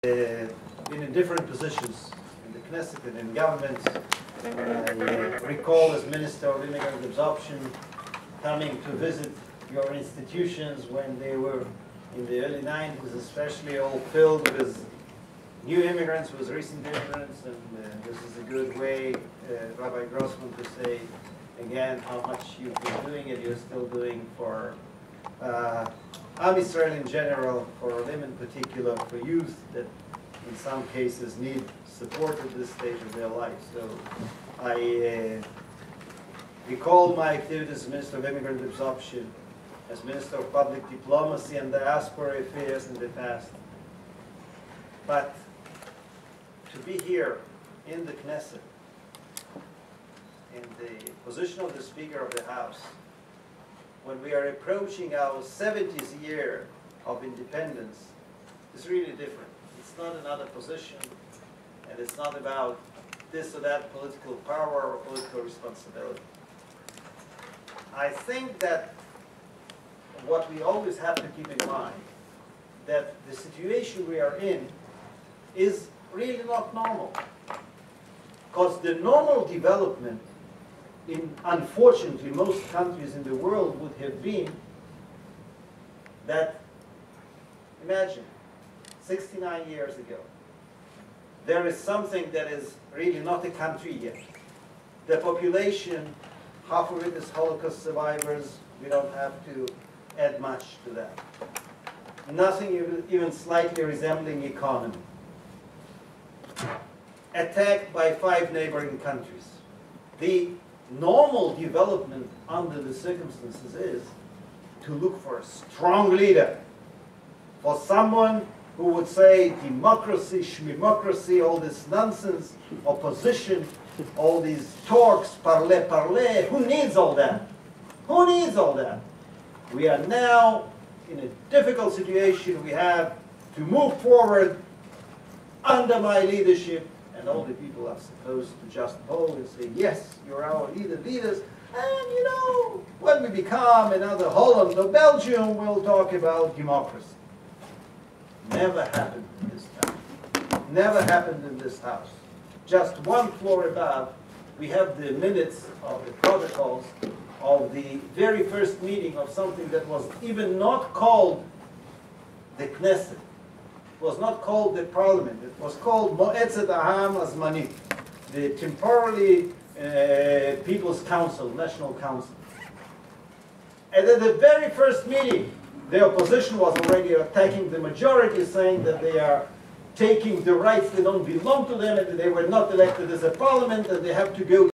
been in different positions in the Knesset and in government. I recall as Minister of Immigrant Absorption coming to visit your institutions when they were in the early 90s, especially all filled with new immigrants, with recent immigrants, and this is a good way, Rabbi Grossman, to say again how much you've been doing and you're still doing for Am Israel in general, for them in particular, for youth that in some cases need support at this stage of their life. So I recall my activities as Minister of Immigrant Absorption, as Minister of Public Diplomacy and Diaspora Affairs in the past. But to be here in the Knesset, in the position of the Speaker of the House, when we are approaching our 70th year of independence, is really different. It's not another position, and it's not about this or that political power or political responsibility. I think that what we always have to keep in mind, that the situation we are in is really not normal. Because the normal development in, unfortunately, most countries in the world would have been that, imagine, 69 years ago, there is something that is really not a country yet. The population, half of it is Holocaust survivors. We don't have to add much to that. Nothing even slightly resembling economy. Attacked by 5 neighboring countries. The normal development under the circumstances is to look for a strong leader, for someone who would say democracy, schmemocracy, all this nonsense, opposition, all these talks, parler, parler. Who needs all that? Who needs all that? We are now in a difficult situation. We have to move forward under my leadership, and all the people are supposed to just bow and say, yes, you're our leaders. And you know, when we become another Holland or Belgium, we'll talk about democracy. Never happened in this town. Never happened in this house. Just one floor above, we have the minutes of the protocols of the very first meeting of something that was even not called the Knesset. It was not called the Parliament. It was called Mo'etzet Aham Azmanit, the temporarily People's Council, National Council. And at the very first meeting, the opposition was already attacking the majority, saying that they are taking the rights that don't belong to them, and that they were not elected as a parliament, and they have to go